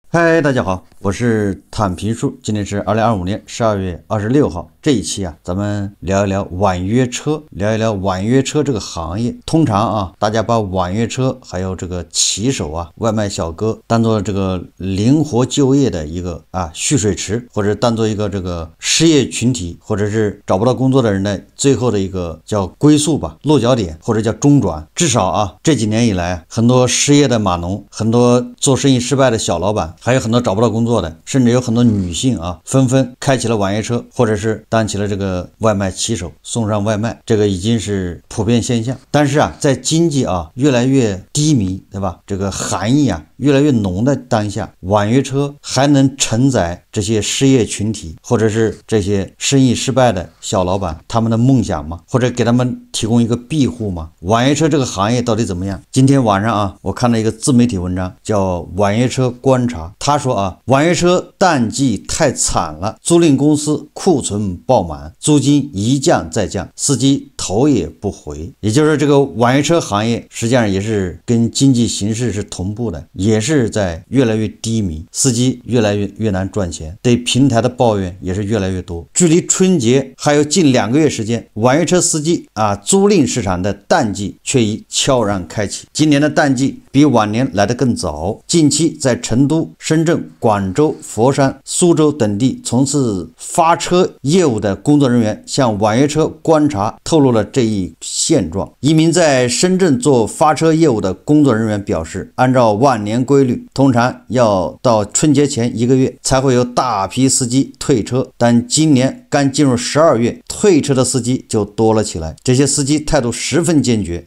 嗨，大家好，我是坦平叔，今天是2025年12月26号。这一期咱们聊一聊网约车，聊一聊网约车这个行业。通常大家把网约车还有这个骑手外賣小哥当做这个灵活就业的一个蓄水池，或者当做一个这个失业群体，或者是找不到工作的人的最后的一个叫归宿吧，落脚点，或者叫中转。至少这几年以来，很多失业的码农，很多做生意失敗的小老板，还有很多找不到工作的，甚至有很多女性纷纷開啟了網約車，或者是當起了這個外賣騎手，送上外賣，這個已經是普遍現象。但是在經濟越來越低迷，對吧？這個寒意越來越濃的當下，網約車還能承載這些失業群體，或者是這些生意失敗的小老板他們的夢想嗎？或者給他們提供一個庇護嗎？網約車這個行業到底怎麼樣？今天晚上我看了一個自媒體文章，叫網約車觀察。他說網約車淡季太慘了，租賃公司庫存爆滿，租金一降再降，司機頭也不回。也就是這個網約車行業實際上也是跟經濟形勢是同步的，也是在越來越低迷，司機越來越難賺錢，對平台的抱怨也是越來越多。距離春節還有近2個月時間，網約車司機租賃市場的淡季卻已悄然開啟。今年的淡季比往年來得更早，近期在成都、深圳、廣州、佛山、蘇州等地從事發車業務的工作人員向網約車觀察透露了這一現狀。一名在深圳做發車業務的工作人員表示，按照往年規律，通常要到春節前1個月才會有大批司機退車，但今年剛進入12月，退車的司機就多了起來。這些司機態度十分堅決，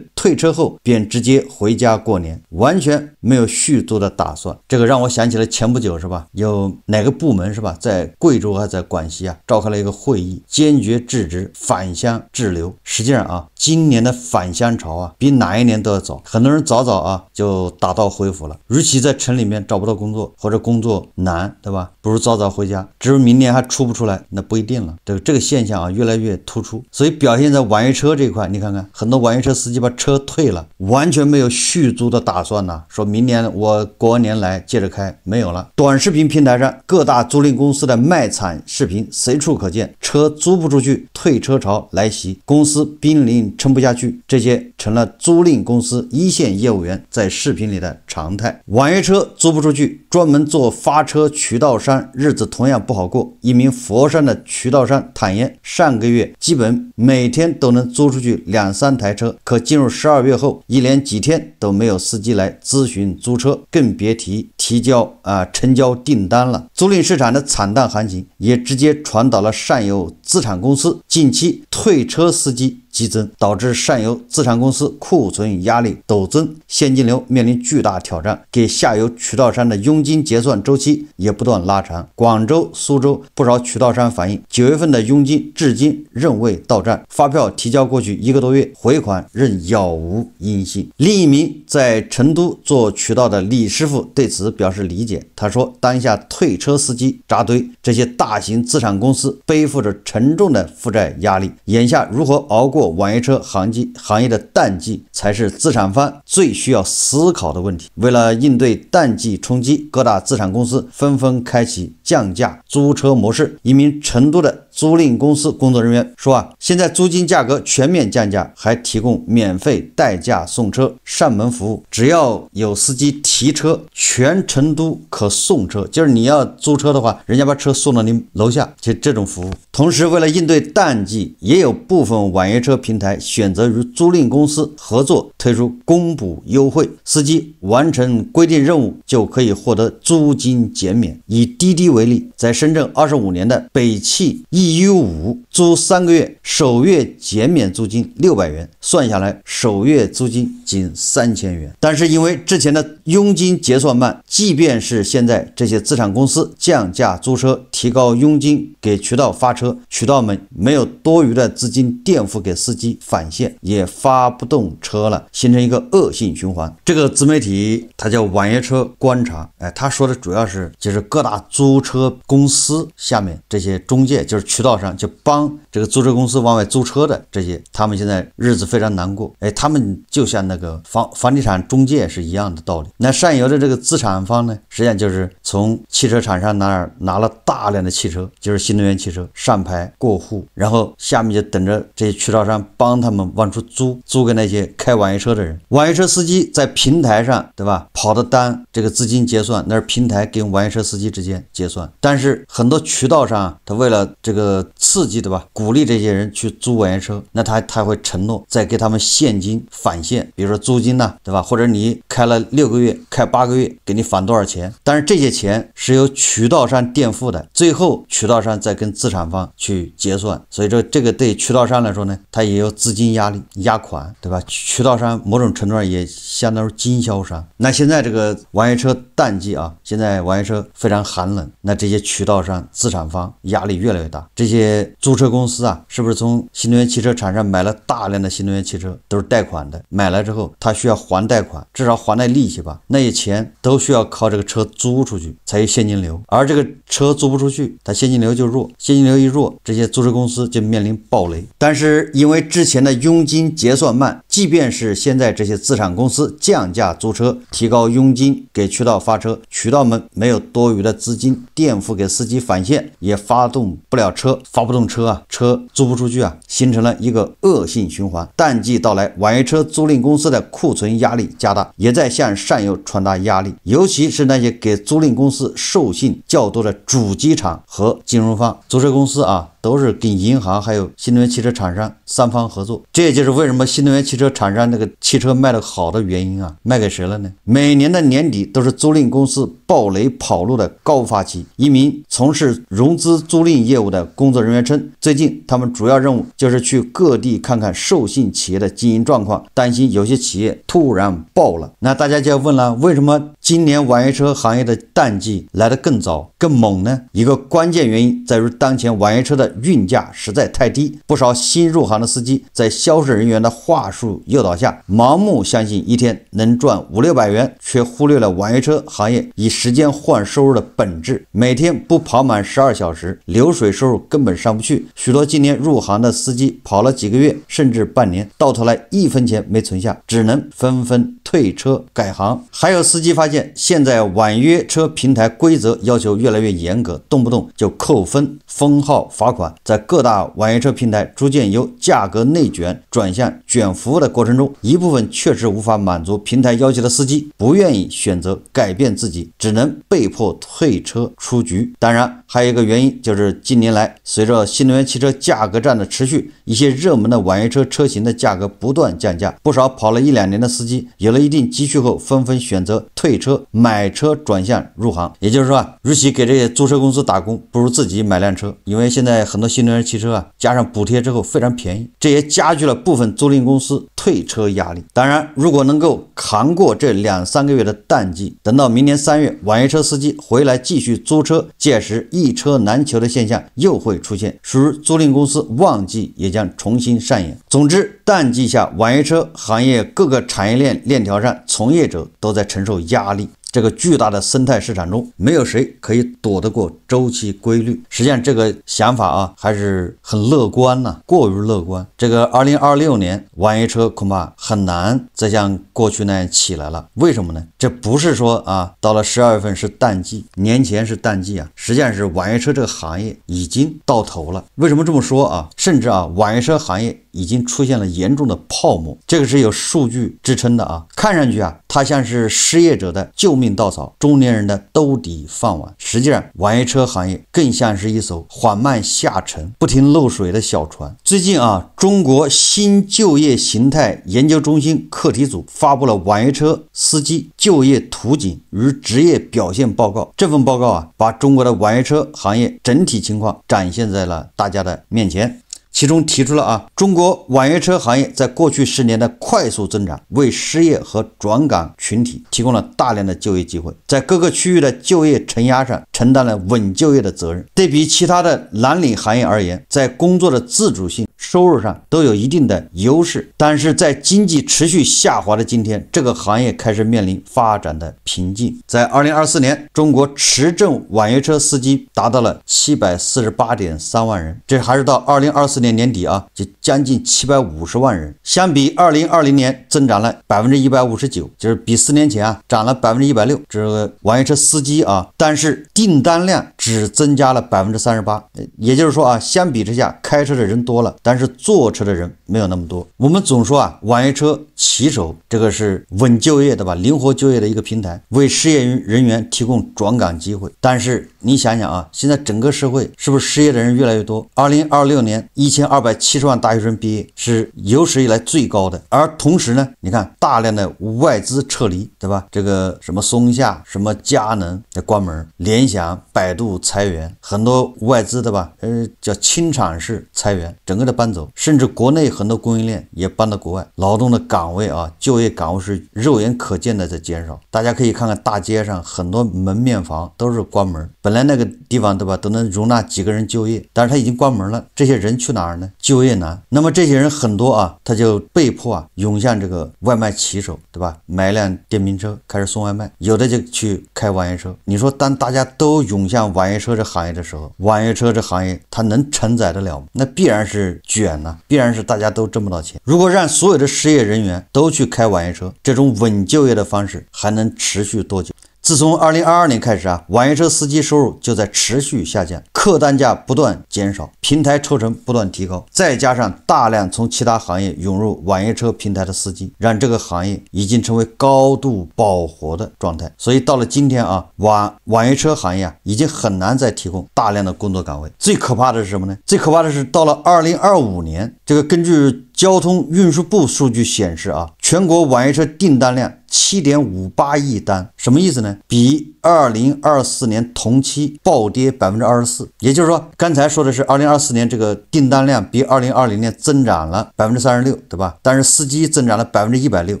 退車後便直接回家過年，完全沒有續租的打算。這個讓我想起了前不久是吧，有哪個部門是吧，在貴州還在廣西召開了一個會議，堅決制止返鄉滯留。實際上今年的返鄉潮比哪一年都要早，很多人早就打道回府了。與其在城裡面找不到工作，或者工作難，對吧？不如早回家。至於明年還出不出來，那不一定了。這個現象越來越突出，所以表現在網約車這一塊，你看看很多網約車司機把車退了，完全沒有續租的打算呢。說明年我過完年來接着開，沒有了。短視頻平台上各大租賃公司的賣慘視頻隨處可見，車租不出去，退車潮來襲，公司瀕臨撐不下去，這些成了租賃公司一線業務員在視頻裡的常態。網約車租不出去，專門做發車渠道商日子同樣不好過。一名佛山的渠道商坦言，上個月基本每天都能租出去2-3台車，可進入12月後，一連幾天都沒有司機來諮詢租車，更別提交成交訂單了。租賃市場的慘淡行情也直接傳導了上游資產公司，近期退車司機激增，導致上游資產公司庫存壓力陡增，現金流面臨巨大挑戰，給下游渠道商的佣金結算週期也不斷拉長。廣州、蘇州不少渠道商反映，9月份的佣金至今仍未到賬，發票提交過去1個多月，回款仍杳無音信。另一名在成都做渠道的李師傅對此表示理解，他說，當下退車司機扎堆，這些大型資產公司背負着沉重的負債壓力，眼下如何熬過網約車行業的淡季才是資產方最需要思考的問題。為了應對淡季衝擊，各大資產公司紛紛開啟降價租車模式。一名成都的租賃公司工作人員說現在租金價格全面降價，還提供免費代駕送車上門服務，只要有司機提車，全成都可送車，就是你要租車的話，人家把車送到你樓下，就這種服務。同時為了應對淡季，也有部分網約車平台選擇與租賃公司合作，推出公補優惠，司機完成規定任務就可以獲得租金減免。以滴滴為例，在深圳25年的北汽 EU5 租3個月，首月減免租金600元，算下來首月租金僅3000元。但是因為之前的佣金結算慢，即便是現在這些資產公司降價租車，提高佣金給渠道發車，渠道們沒有多餘的資金墊付給司機返現，也發不動車了，形成一個惡性循環。這個自媒體它叫網約車觀察，他說的主要是就是各大租車公司下面這些中介，就是渠道商，就幫這個租車公司往外租車的這些，他們現在日子非常難過。哎，他們就像那個房地產中介是一樣的道理。那上游的這個資產方呢，實際上就是從汽車廠商那兒拿了大量的汽車，就是新能源汽車上牌過戶，然後下面就等着這些渠道商幫他們往出租給那些開网约車的人。网约車司機在平台上，对吧？跑的单，这個資金結算，那是平台跟網約車司機之間結算。但是很多渠道商，他為了這個刺激，對吧？鼓勵這些人去租網約車，那他會承諾再給他們現金返現，比如說租金吶，對吧？或者你開了6個月，開8個月，給你返多少錢？但是這些錢是由渠道商墊付的，最後渠道商再跟資產方去結算。所以這個對渠道商來說呢，他也有資金壓力，壓款，對吧？渠道商某種程度上也相當於經銷商。那現在這個網約車淡季啊，現在網約車非常寒冷，那這些渠道商、資產方壓力越來越大。這些租車公司啊，是不是從新能源汽車厂商買了大量的新能源汽車，都是貸款的，買来之後他需要還貸款，至少還那利息吧，那些錢都需要靠這個車租出去才有現金流，而這個車租不出去，它現金流就弱，現金流一弱，這些租車公司就面臨暴雷。但是因為之前的佣金結算慢，即便是現在這些資產公司降價租車，提高佣金給渠道發車，渠道們沒有多餘的資金墊付給司機返現，也發動不了車，發不動車啊，車租不出去啊，形成了一個惡性循環。淡季到來，网约車租賃公司的庫存壓力加大，也在向上游傳達壓力，尤其是那些給租賃公司授信較多的主機廠和金融方。租車公司啊，都是跟銀行還有新能源汽車廠商三方合作，這也就是為什麼新能源汽車廠商那個汽車賣得好的原因啊。賣給誰了呢？每年的年底都是租賃公司暴雷跑路的高發期。一名從事融資租賃業務的工作人員稱，最近他們主要任務就是去各地看看授信企業的經營狀況，擔心有些企業突然爆了。那大家就要問了，為什麼今年網約車行業的淡季來得更早更猛呢？一個關鍵原因在於當前網約車的運價實在太低，不少新入行的司機在銷售人員的話術誘導下，盲目相信一天能賺500-600元，卻忽略了網約車行業以時間換收入的本質。每天不跑滿12小時，流水收入根本上不去。許多今年入行的司機跑了幾個月甚至半年，到頭來1分錢沒存下，只能紛紛退車改行。還有司機發現，現在網約車平台規則要求越來越嚴格，動不動就扣分、封號、罰款。在各大網約車平台逐漸由價格內卷轉向卷服務的過程中，一部分確實無法滿足平台要求的司機不願意選擇改變自己，只能被迫退車出局。當然還有一個原因，就是近年來隨着新能源汽車價格戰的持續，一些熱門的網約車車型的價格不斷降價，不少跑了1-2年的司機有了一定積蓄後，紛紛選擇退車買車轉向入行。也就是說啊，與其給這些租車公司打工，不如自己買輛車，因為現在很多新能源汽車啊，加上補貼之後非常便宜，這也加劇了部分租賃公司退車壓力。當然，如果能夠扛過這2-3個月的淡季，等到明年3月，網約車司機回來繼續租車，屆時一車難求的現象又會出現，屬於租賃公司旺季也將重新上演。總之，淡季下，網約車行業各個產業鏈條上從業者都在承受壓力。這個巨大的生態市場中，沒有誰可以躲得過周期規律。實際上，這個想法啊，還是很樂觀吶，過於樂觀。這個2026年，網約車恐怕很難再像過去那樣起來了。為什麼呢？這不是說啊，到了12月份是淡季，年前是淡季啊，實際上是網約車這個行業已經到頭了。為什麼這麼說啊？甚至啊，網約車行業已經出現了嚴重的泡沫，這個是有數據支撐的啊。看上去啊，它像是失業者的救命稻草，中年人的兜底飯碗。實際上，網約車行業更像是一艘緩慢下沉、不停漏水的小船。最近啊，中國新就業形態研究中心課題組發布了网约車司機就業圖景與職業表現報告。這份報告啊，把中國的網約車行業整體情況展現在了大家的面前。其中提出了中國網約車行業在過去10年的快速增長，為失業和轉崗群體提供了大量的就業機會，在各個區域的就業承壓上承擔了穩就業的責任。對比其他的藍領行業而言，在工作的自主性、收入上都有一定的優勢，但是在經濟持續下滑的今天，這個行業開始面臨發展的瓶頸。在2024年，中國持證網約車司機達到了748.3萬人，這還是到2024年年底就將近750萬人，相比2020年增長了159%，就是比4年前漲了160%。這個網約車司機但是訂單量只增加了38%，也就是說相比之下，開車的人多了，但是坐車的人沒有那麼多。我們總說網約車騎手這個是穩就業的靈活就業的一個平台，為失業人員提供轉崗機會。但是你想想现在整個社會是不是失業的人越來越多？2026年1270萬大學生畢業是有史以來最高的，而同時呢，你看大量的外資撤離，對吧？這個什麼松下、什麼佳能的關門，聯想、百度裁員，很多外資對吧？叫清場式裁員，整個的搬走，甚至國內很多供應鏈也搬到國外，勞動的崗位就業崗位是肉眼可見的在減少。大家可以看看大街上很多門面房都是關門，本來那個地方对吧都能容納幾個人就業，但是他已經關門了，這些人去哪兒呢？就業難。那麼這些人很多他就被迫湧向這個外賣騎手，對吧？買一輛電瓶車開始送外賣，有的就去開網約車。你說當大家都湧向網約車這行業的時候，網約車這行業它能承載得了嗎？那必然是卷必然是大家都掙不到錢。如果讓所有的失業人員都去開網約車，這種穩就業的方式還能持續多久？自從2022年開始網約車司機收入就在持續下降，客單價不斷減少，平台抽成不斷提高，再加上大量從其他行業湧入網約車平台的司機，讓這個行業已經成為高度飽和的狀態。所以到了今天網約車行業已經很難再提供大量的工作崗位。最可怕的是什麼呢？最可怕的是到了2025年，這個根据交通運輸部數據顯示全國網約車訂單量7.58億單，什麼意思呢？比2024年同期暴跌24%。也就是說，剛才說的是2024年這個訂單量比2020年增長了36%，对吧？但是司機增長了160%，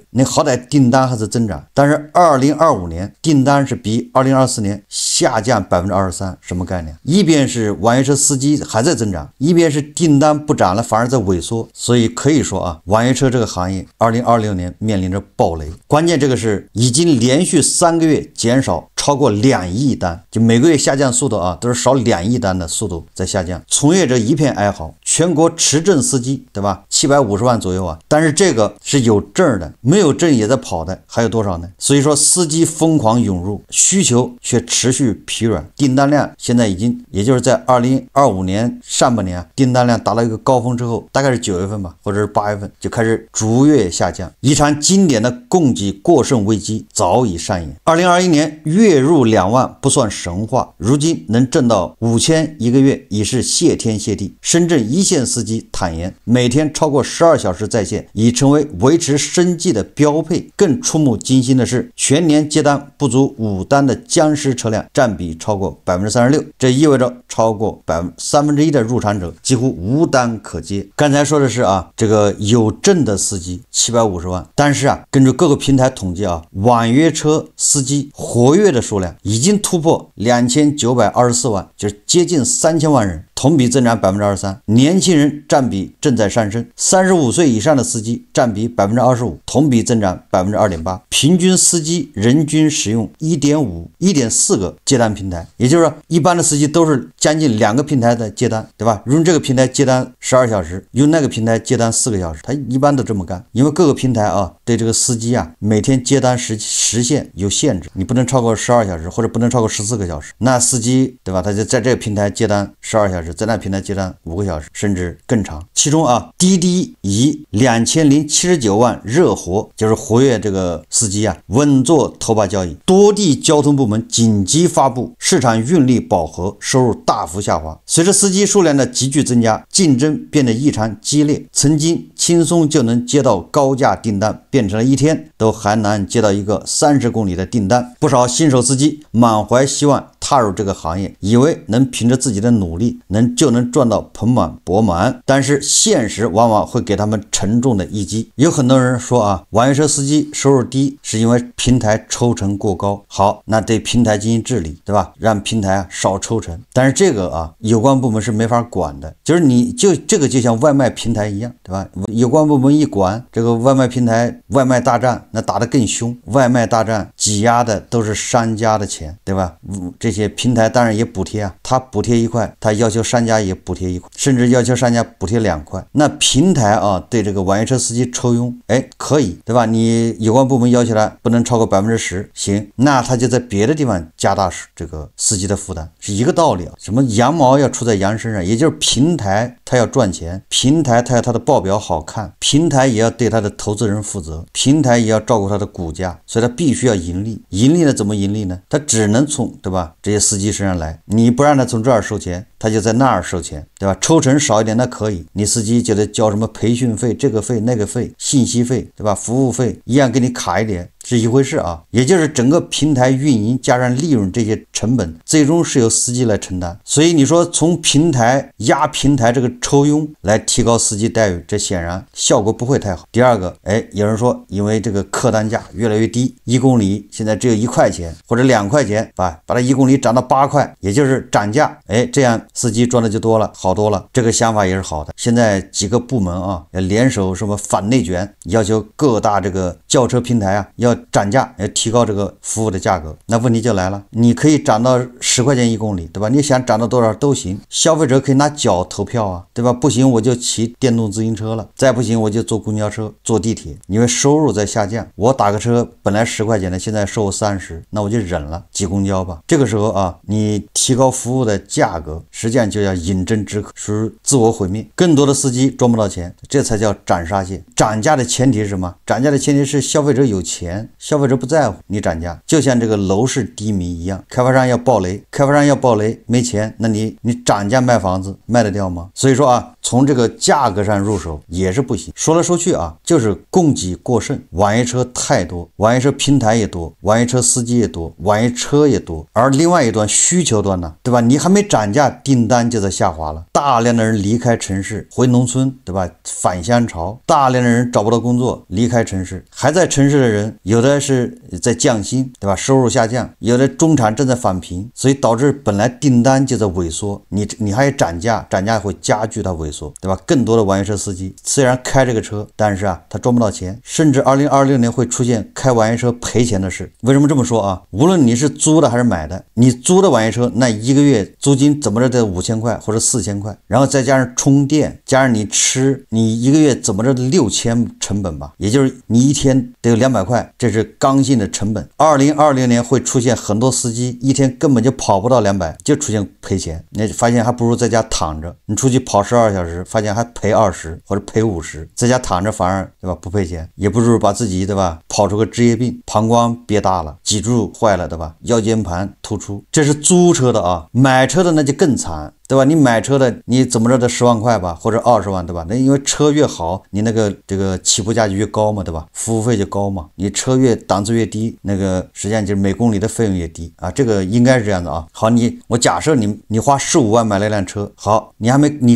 那好歹訂單還是增長。但是2025年訂單是比2024年下降23%，什麼概念？一邊是網約車司機還在增長，一邊是訂單不漲了，反而在萎縮。所以可以說網約車這個行業2026年面臨着暴雷。關鍵這個是已經連續3個月減少超過2億單，就每個月下降速度都是少2億單的速度在下降，從業者一片哀嚎。全國持證司机对吧750萬左右但是這個是有證的，沒有證也在跑的還有多少呢？所以說司機瘋狂湧入，需求卻持續疲軟，訂單量現在已經也就是在2025年上半年訂單量達到一個高峰之後，大概是9月份吧，或者是8月份就開始逐月下降，一場經典的供给過剩危機早已上演。2021年月入2萬不算神話，如今能掙到5000一個月已是謝天謝地。深圳一線司機坦言，每天超過12小時在線已成為維持生計的標配。更觸目驚心的是，全年接單不足5單的僵屍車輛占比超過36%，這意味着超過1/3的入場者幾乎無單可接。剛才說的是這個有證的司機750萬，但是根據各個平台統計網約車司機活躍的數量已經突破2924萬，就是接近3000萬人，同比增長23%。年輕人占比正在上升，35歲以上的司機占比25%，同比增長2.8%。平均司機人均使用1.4个接單平台，也就是說一般的司機都是將近2個平台的接單，對吧？用這個平台接單12小時，用那個平台接單4個小時，他一般都這麼幹。因為各個平台對這個司機每天接單時限有限制，你不能超過12小時，或者不能超過14個小時。那司機對吧？他就在這個平台接單12小時，在那平台接單5個小時，甚至更長。其中滴滴以2079萬熱活，就是活躍這個司機穩坐頭把交椅。多地交通部門緊急發布，市場運力飽和，收入大幅下滑。隨着司機數量的急劇增加，競爭變得異常激烈。曾經輕鬆就能接到高價訂單，變成了一天都還難接到一個30公里的訂單。不少新手司機滿懷希望踏入這個行業，以為能憑着自己的努力就能賺到盆滿缽滿，但是現實往往會給他們沉重的一擊。有很多人說啊，网約車司機收入低是因為平台抽成過高。好，那对平台进行治理，对吧？让平台少抽成。但是這個啊，有關部門是沒法管的，就是這個就像外賣平台一樣，對吧？有關部門一管，這個外賣平台外賣大戰那打得更兇，外賣大戰擠壓的都是商家的錢，對吧？這些平台當然也補貼啊，他補貼1塊，他要求商家也補貼1塊，甚至要求商家補貼2塊。那平台啊，對這個网約車司機抽佣，哎，可以，对吧？你有關部門要求他不能超過10%，行，那他就在別的地方加大這個司機的負擔，是一個道理啊。什麼羊毛要出在羊身上，也就是平台他要賺錢，平台他要他的報表好看，平台也要对他的投資人負責，平台也要照顧他的股價，所以他必須要盈利。盈利呢，怎麼盈利呢？他只能從，對吧，這些司機身上來，你不讓他從這兒收錢，他就在那兒收錢，對吧？抽成少一點那可以，你司機就得交什麼培訓費，這個費那個費，信息費，對吧？服務費一樣給你卡一點，是一回事啊。也就是整個平台運營加上利潤這些成本，最終是由司機來承擔。所以你說從平台压平台這個抽佣來提高司機待遇，這顯然效果不會太好。第二個，哎，有人說因為這個客單價越來越低，1公里現在只有1塊錢或者2塊錢，把它1公里漲到8塊，也就是漲價，哎，這樣司機賺的就多了，好多了。這個想法也是好的。現在幾個部门啊，要联手什麼反內卷，要求各大這個轿車平台啊要漲價，要提高這個服務的價格。那問題就來了，你可以漲到10塊錢1公里，对吧？你想漲到多少都行，消費者可以拿腳投票啊，對吧？不行我就騎電動自行車了，再不行我就坐公交車、坐地鐵，因為收入在下降，我打個車本來10塊錢的，現在收我30，那我就忍了，擠公交吧。這個時候啊，你提高服務的價格，實際上就要飲鴆止渴，屬於自我毀滅。更多的司機賺不到錢，這才叫斬殺蟹。漲價的前提是什麼？漲價的前提是消費者有錢，消費者不在乎你漲價。就像這個樓市低迷一樣，開發商要暴雷，沒錢，那你漲價賣房子賣得掉嗎？所以說啊，從這個價格上入手也是不行。說來說去啊，就是供給過剩，網約車太多，網約車平台也多，網約車司機也多，網約車也多，而另外一端需求端呢，对吧？你還沒漲價，訂單就在下滑了，大量的人離開城市回農村，對吧？返鄉潮，大量的人找不到工作，離開城市，還在城市的人有的是在降薪，对吧？收入下降，有的中產正在返貧，所以導致本來訂單就在萎縮，你還漲價，漲價會加劇它萎縮，對吧？更多的網約車司機雖然開這個車，但是啊，他賺不到錢，甚至2026年會出現開網約車賠錢的事。為什麼這麼說啊？無論你是租的還是買的，你租的網約車，那一個月租金怎麼着得5000塊或者4000塊，然後再加上充電，加上你吃，你一個月怎麼着得6000成本吧，也就是你一天得有200塊，這是剛性的成本。2026年会出現很多司機一天根本就跑不到200，就出現賠錢，你發現還不如在家躺着，你出去跑12小時，發現還賠20或者賠50，在家躺着反而，對吧？不賠錢，也不如把自己，对吧？跑出個職業病，膀胱憋大了，脊柱壞了，對吧？腰間盤突出，這是租車的啊，買車的那就更慘。对吧？你買車的，你怎麼着得10萬塊吧，或者20萬，對吧？那因為車越好，你那個這個起步價就越高嘛，對吧？服務費就高嘛。你車越檔次越低，那個實際上就是每公里的費用越低啊。這個應該是這樣的啊。好，我假設你花15萬買了一輛車，好，你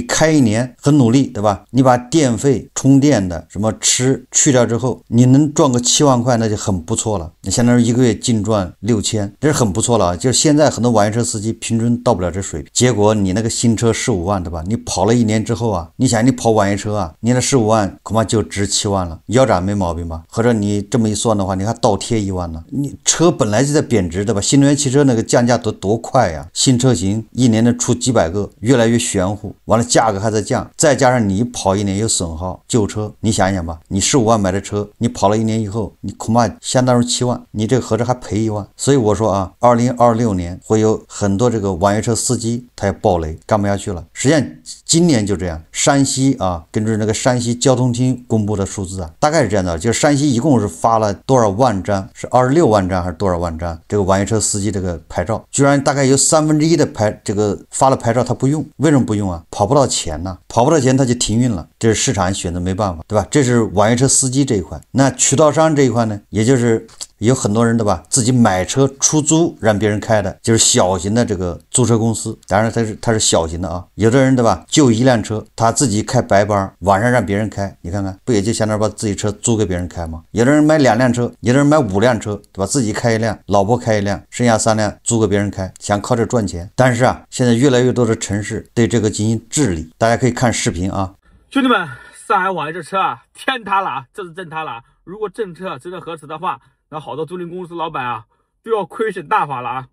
開1年，很努力，對吧？你把電費、充電的什麼吃去掉之後，你能賺個7萬塊，那就很不錯了。你相當於一個月淨賺6000，這是很不錯了啊。就是現在很多網約車司機平均到不了這水平，結果你那個新車15萬，對吧？你跑了1年之後啊，你想你跑網約車啊，你那15萬恐怕就值7萬了，腰斬沒毛病吧？或者你這麼一算的話，你還倒貼1萬呢。你車本來就在貶值，對吧？新能源汽車那個降價多快呀！新車型一年能出幾百個，越來越玄乎，完了價格還在降，再加上你跑1年有損耗，舊車你想想吧，你15萬買的車，你跑了1年以後，你恐怕相當於7萬，你這個合着還賠1萬。所以我說啊，2026年會有很多這個網約車司機他要爆雷，幹不下去了。實際上今年就這樣，山西啊，根據那個山西交通廳公布的數字啊，大概是這樣的，就是山西一共是發了多少萬張，是26萬張還是多少萬張這個網約車司機這個牌照，居然大概有1/3的這個發了牌照他不用，為什麼不用啊？跑不到錢呢，跑不到錢他就停運了，這是市場選擇，沒辦法，對吧？這是网約車司機這一塊。那渠道商這一塊呢，也就是有很多人对吧，自己买车出租让别人开的，就是小型的这个租车公司。当然它是小型的啊。有的人对吧，就一辆车，他自己开白班，晚上让別人開，你看看不也就相當於把自己車租給別人開嗎？有的人買2輛車，有的人買5輛車，對吧？自己開一輛，老婆開一輛，剩下3輛租給別人開，想靠這賺錢。但是啊，現在越來越多的城市對這個進行治理，大家可以看視頻啊。兄弟們，上海網約車啊，天塌了，這是真塌了。如果政策真的核實的話，那好多租賃公司老闆啊都要虧損大發了啊。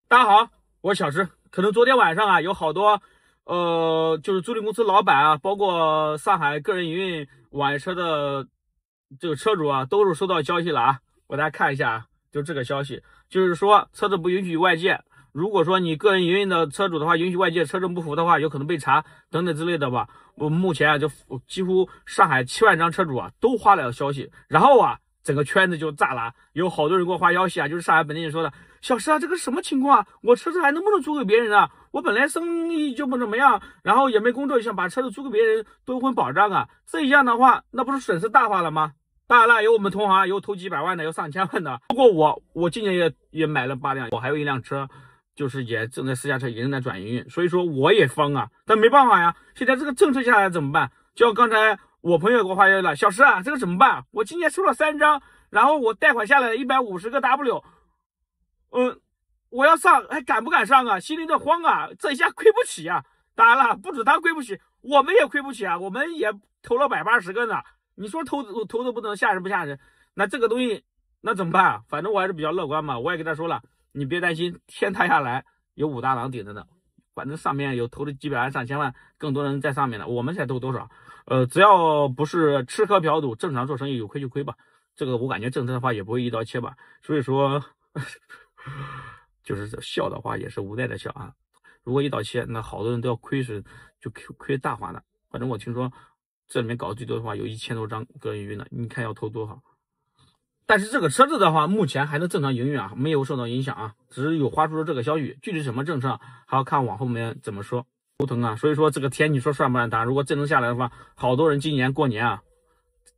大家好，我是小石。可能昨天晚上啊，有好多就是租賃公司老闆啊，包括上海個人營運網約車的這個車主啊，都是收到消息了啊。我大家看一下，就這個消息，就是說車子不允許外借。如果說你個人營運的車主的話，允許外借，車證不符的話，有可能被查等等之類的吧。我目前啊，就幾乎上海7萬張車主啊都發了消息，然後啊，整個圈子就炸了，有好多人給我發消息啊，就是上海本地人說的，小石啊，這個什麼情況啊？我車子還能不能租給別人啊？我本來生意就不怎麼樣，然後也沒工作，想把車子租給別人多一份保障啊。這樣的話，那不是損失大發了嗎？當然了，有我們同行有投幾百萬的，有上千萬的。不過我今年也買了8輛，我還有一輛車。就是也正在私家車也正在轉營運，所以說我也瘋啊，但沒辦法呀。現在這個政策下來怎麼辦？就像剛才我朋友給我發消息了，小石啊，這個怎麼辦？我今年收了3張，然後我貸款下來150個 W，我要上還敢不敢上啊？心裡的慌啊，這一下虧不起啊。當然了，不止他虧不起，我們也虧不起啊，我們也投了180個呢。你說投的不能嚇人不嚇人？那這個東西那怎麼辦啊？反正我還是比較樂觀嘛，我也跟他說了。你別擔心，天塌下來有武大郎頂着呢，反正上面有投了幾百萬上千萬，更多人在上面了。我們才投多少？只要不是吃喝嫖賭，正常做生意有虧就虧吧。這個我感覺政策的話也不會一刀切吧。所以說，就是笑的話也是無奈的笑啊。如果一刀切，那好多人都要虧損，就虧大發的。反正我聽說這裡面搞最多的話有1000多張個人營運的，你看要投多少？但是這個車子的話，目前還能正常營運啊，沒有受到影響啊，只是有發出了這個消息，具體什麼政策還要看往後面怎麼說。頭疼啊，所以說這個天你說算不算大？如果政策下來的話，好多人今年過年啊，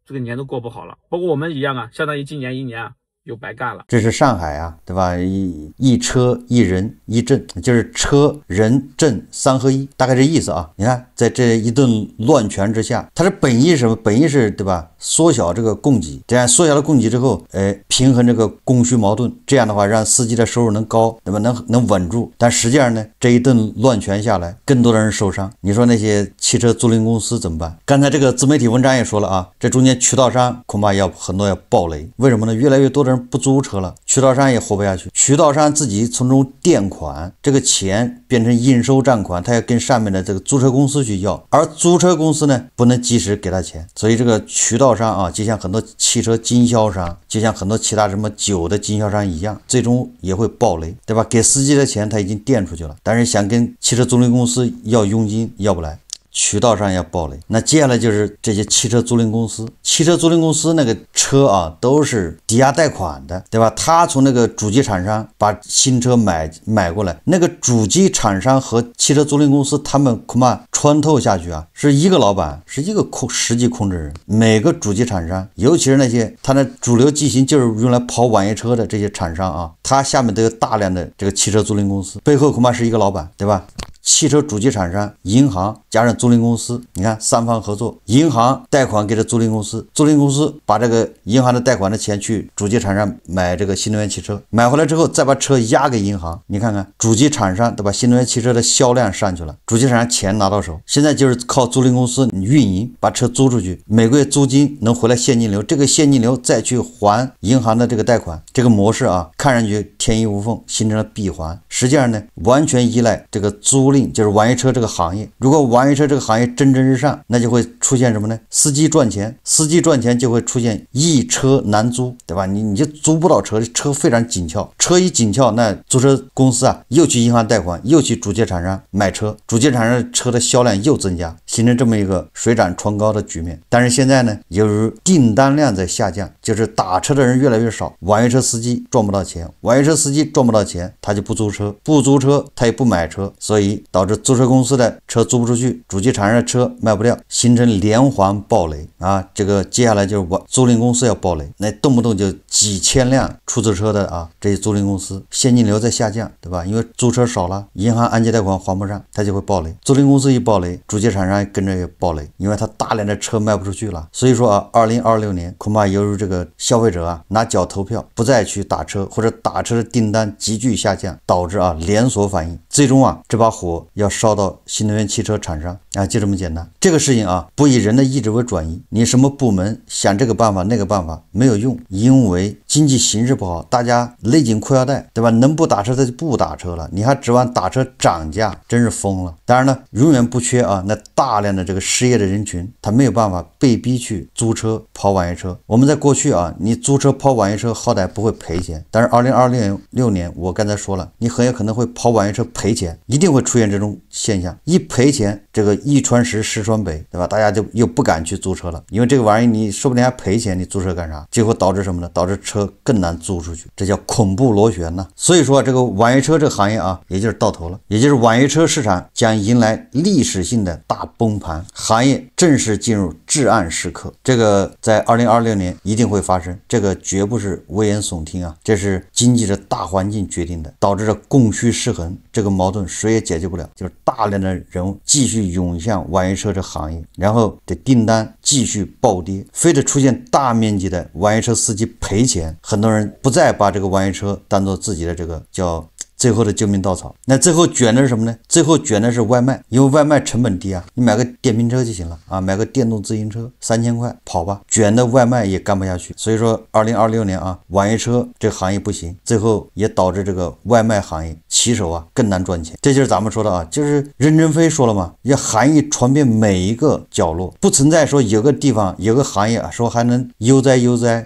這個年都過不好了，包括我們一樣啊，相當於今年一年啊又白幹了。這是上海啊，對吧？一車一人一證，就是車人證3合1，大概這意思啊。你看，在這一頓亂拳之下，它的本意是什麼？本意是對吧？縮小這個供給，這樣縮小了供給之後，平衡這個供需矛盾，這樣的話讓司機的收入能高，對吧？能穩住。但實際上呢，這一頓亂拳下來，更多的人受傷。你說那些汽車租賃公司怎麼辦？剛才這個自媒體文章也說了啊，這中間渠道商恐怕很多要爆雷。為什麼呢？越來越多的人不租車了，渠道商也活不下去。渠道商自己從中墊款，這個錢變成應收賬款，他要跟上面的這個租車公司去要，而租車公司呢不能及時給他錢，所以這個渠道商啊，就像很多汽車經銷商，就像很多其他什麼酒的經銷商一樣，最終也會爆雷，對吧？給司機的錢他已經墊出去了，但是想跟汽車租賃公司要佣金要不來，渠道上要爆雷。那接下來就是這些汽車租賃公司，汽車租賃公司那個車啊都是抵押貸款的，對吧？他從那個主機廠商把新車買過來，那個主機廠商和汽車租賃公司他們恐怕穿透下去啊，是一個老闆，是一個實際控制人。每個主機廠商，尤其是那些他的主流機型就是用來跑網約車的這些廠商啊，他下面都有大量的這個汽車租賃公司，背後恐怕是一個老闆，對吧？汽車主機廠商、銀行加上租賃公司，你看3方合作，銀行貸款給這租賃公司，租賃公司把這個銀行的貸款的錢去主機廠商買這個新能源汽車，買回來之後再把車押給銀行，你看看主機廠商對吧？新能源汽車的銷量上去了，主機廠商錢拿到手，現在就是靠租賃公司運營把車租出去，每個月租金能回來現金流，這個現金流再去還銀行的這個貸款，這個模式啊，看上去天衣無縫，形成了閉環，實際上呢，完全依賴這個租賃，就是網約車這個行業。如果網約車這個行業蒸蒸日上，那就會出現什麼呢？司機賺錢，司機賺錢就會出現一車難租，對吧？你就租不到車，車非常緊俏，車一緊俏，那租車公司啊又去銀行貸款，又去主機廠商買車，主機廠商車的銷量又增加，形成這麼一個水漲船高的局面。但是現在呢，由於訂單量在下降，就是打車的人越來越少，網約車司機賺不到錢，網約車司機賺不到錢，他就不租車，車，不租車他也不買車，所以导致租车公司的车租不出去，主机厂商的车卖不掉，形成连环暴雷啊！这个接下来就是租赁公司要暴雷，那动不动就几千辆出租车的啊，这些租赁公司现金流在下降，对吧？因为租车少了，银行按揭贷款还不上，他就会暴雷。租赁公司一暴雷，主机厂商也跟着也暴雷，因为他大量的车卖不出去了。所以说啊，2026年恐怕由于这个消费者啊拿脚投票，不再去打车，或者打车的订单急剧下降，导致啊连锁反应，最终啊这把火要烧到新能源汽车厂商啊，就这么简单。这个事情啊不以人的意志为转移，你什么部门想这個辦法那個辦法沒有用，因為經濟形勢不好，大家勒緊褲腰帶，對吧？能不打車他就不打車了，你還指望打車漲價，真是瘋了。當然呢，永遠不缺啊那大量的這個失業的人群，他沒有辦法被逼去租車跑網約車。我們在過去啊，你租車跑網約車好歹不會賠錢，但是2026年我剛才說了，你很有可能會跑網約車賠錢，一定會出現這種現象。一賠錢，這個一傳十，十傳百，對吧？大家就又不敢去租車了，因為這個玩意你說不定還賠錢，你租車幹啥？結果導致什麼呢？導致車更難租出去，這叫恐怖螺旋吶。所以說這個網約車這個行業啊，也就是到頭了，也就是網約車市場將迎來歷史性的大崩盤，行業正式進入至暗時刻。這個在2026年一定會發生，這個絕不是危言聳聽啊，這是經濟的大環境決定的，導致了供需失衡，這個矛盾誰也解決不了，就是大量的人繼續湧向網約車這行業，然後的訂單繼續暴跌，非得出現大面積的網約車司機賠錢，很多人不再把這個網約車當做自己的這個叫最後的救命稻草。那最後捲的是什麼呢？最後捲的是外賣，因為外賣成本低啊，你買個電瓶車就行了啊，買個電動自行車3000塊跑吧，捲的外賣也幹不下去。所以說2026年啊，網約車這個行業不行，最後也導致這個外賣行業騎手啊更難賺錢。這就是咱們說的啊，就是任正非說了嘛，要行業傳遍每一個角落，不存在說有個地方有個行業啊，說還能悠哉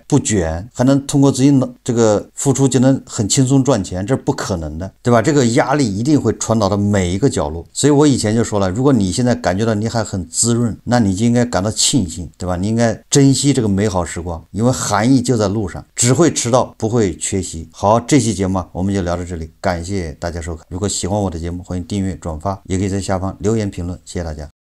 不捲，還能通過自己這個付出就能很輕鬆賺錢，這是不可能的，對吧？這個壓力一定會傳導到每一個角落。所以我以前就說了，如果你現在感覺到你還很滋潤，那你就應該感到慶幸，對吧？你應該珍惜這個美好時光，因為含義就在路上，只會遲到不會缺席。好，這期節目我們就聊到這裡，感謝大家收看。如果喜歡我的節目，歡迎訂閱轉發，也可以在下方留言評論，謝謝大家。